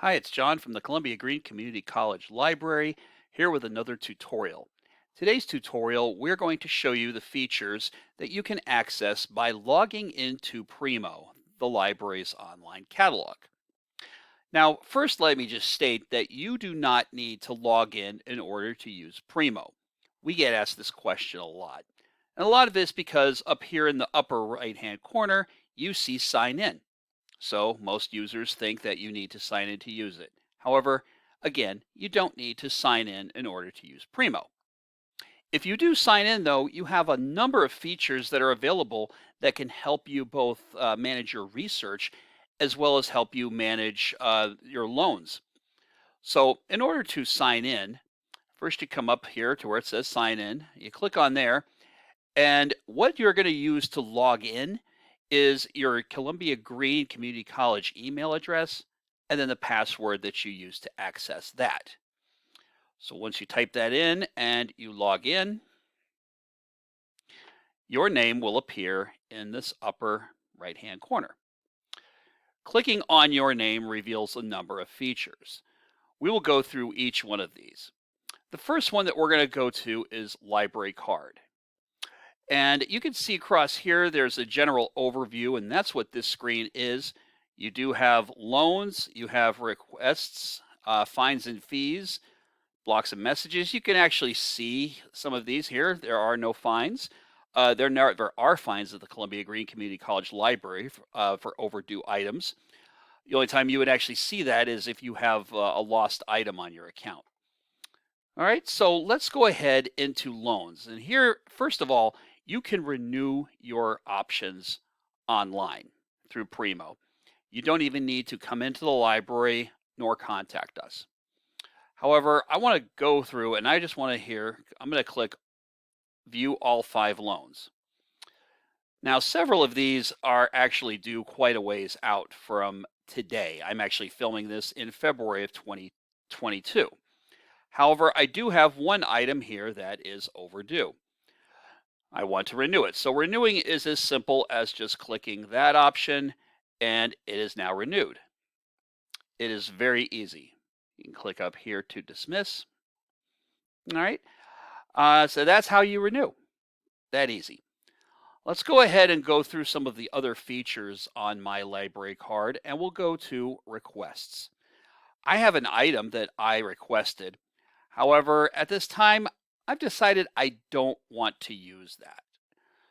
Hi, it's John from the Columbia Green Community College Library, here with another tutorial. Today's tutorial, we're going to show you the features that you can access by logging into Primo, the library's online catalog. Now, first let me just state that you do not need to log in order to use Primo. We get asked this question a lot. And a lot of this because up here in the upper right-hand corner, you see sign in. So most users think that you need to sign in to use it. However, again, you don't need to sign in order to use Primo. If you do sign in, though, you have a number of features that are available that can help you both manage your research as well as help you manage your loans. So, in order to sign in, first you come up here to where it says sign in. You click on there, and what you're going to use to log in is your Columbia Green Community College email address and then the password that you use to access that. So once you type that in and you log in, your name will appear in this upper right-hand corner. Clicking on your name reveals a number of features. We will go through each one of these. The first one that we're going to go to is library card. And you can see across here, there's a general overview, and that's what this screen is. You do have loans, you have requests, fines and fees, blocks and messages. You can actually see some of these here. There are no fines. There are fines at the Columbia Green Community College Library for overdue items. The only time you would actually see that is if you have a lost item on your account. All right, so let's go ahead into loans. And here, first of all, you can renew your options online through Primo. You don't even need to come into the library nor contact us. However, I want to go through and I just want to I'm going to click View All 5 Loans. Now, several of these are actually due quite a ways out from today. I'm actually filming this in February of 2022. However, I do have one item here that is overdue. I want to renew it. So renewing is as simple as just clicking that option and it is now renewed. It is very easy. You can click up here to dismiss. All right. So that's how you renew. That easy. Let's go ahead and go through some of the other features on my library card and we'll go to requests. I have an item that I requested. However, at this time, I've decided I don't want to use that.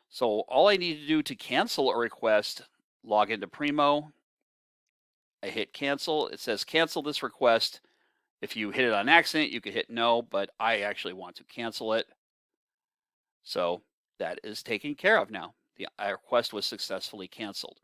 So all I need to do to cancel a request, log into Primo. I hit cancel. It says cancel this request. If you hit it on accident, you could hit no, but I actually want to cancel it. So that is taken care of now. The request was successfully canceled.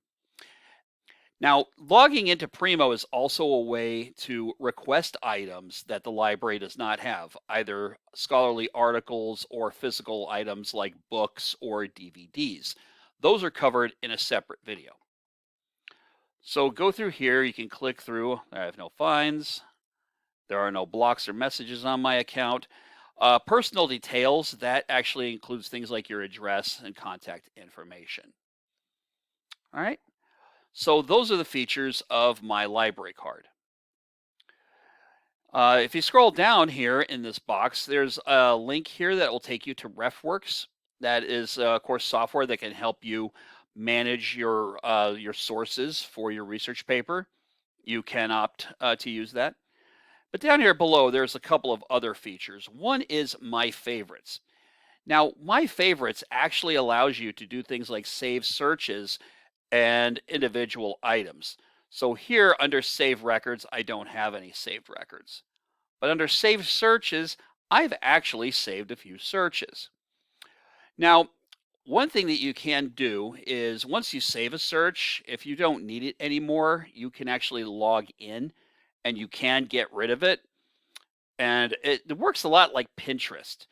Now, logging into Primo is also a way to request items that the library does not have, either scholarly articles or physical items like books or DVDs. Those are covered in a separate video. So go through here, you can click through. I have no fines. There are no blocks or messages on my account. Personal details, that actually includes things like your address and contact information. All right. So those are the features of my library card. If you scroll down here in this box, there's a link here that will take you to RefWorks. That is, of course, software that can help you manage your sources for your research paper. You can opt to use that. But down here below, there's a couple of other features. One is My Favorites. Now, My Favorites actually allows you to do things like save searches and individual items. So here under Save Records, I don't have any saved records. But under Save Searches, I've actually saved a few searches. Now, one thing that you can do is once you save a search, if you don't need it anymore, you can actually log in and you can get rid of it. And it works a lot like Pinterest.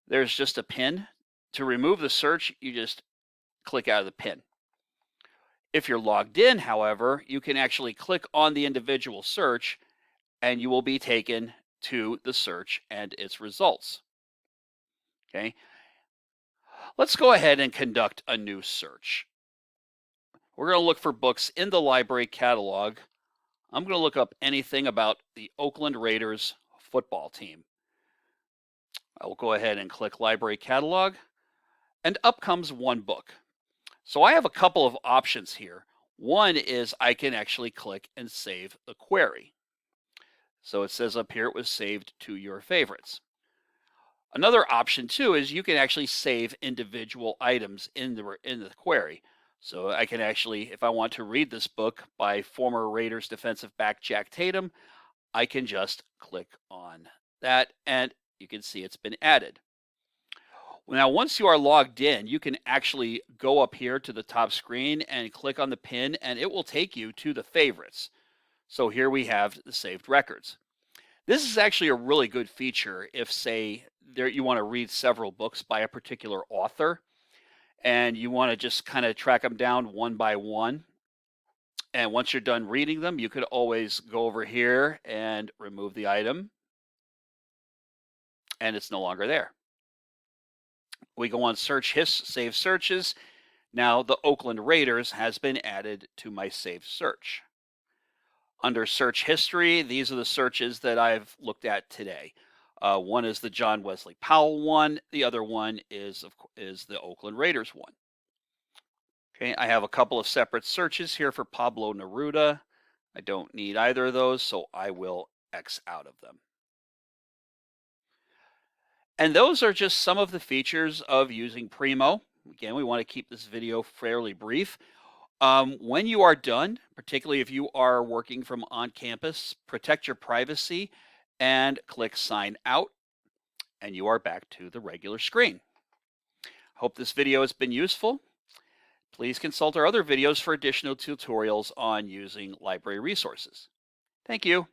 There's just a pin. To remove the search, you just click out of the pin. If you're logged in, however, you can actually click on the individual search and you will be taken to the search and its results. Okay. Let's go ahead and conduct a new search. We're going to look for books in the library catalog I'm going to look up anything about the Oakland Raiders football team. I will go ahead and click Library Catalog, and up comes one book. So I have a couple of options here. One is I can actually click and save the query. So it says up here it was saved to your favorites. Another option too is you can actually save individual items in the query. So I can actually, if I want to read this book by former Raiders defensive back Jack Tatum, I can just click on that and you can see it's been added. Now, once you are logged in, you can actually go up here to the top screen and click on the pin, and it will take you to the favorites. So here we have the saved records. This is actually a really good feature if, say, you want to read several books by a particular author, and you want to just kind of track them down one by one. And once you're done reading them, you could always go over here and remove the item, and it's no longer there. We go on save searches. Now the Oakland Raiders has been added to my saved search. Under search history, these are the searches that I've looked at today. One is the John Wesley Powell one. The other one is the Oakland Raiders one. Okay, I have a couple of separate searches here for Pablo Neruda. I don't need either of those, so I will X out of them. And those are just some of the features of using Primo. Again, we want to keep this video fairly brief. When you are done, particularly if you are working from on campus, protect your privacy and click sign out, and you are back to the regular screen. Hope this video has been useful. Please consult our other videos for additional tutorials on using library resources. Thank you.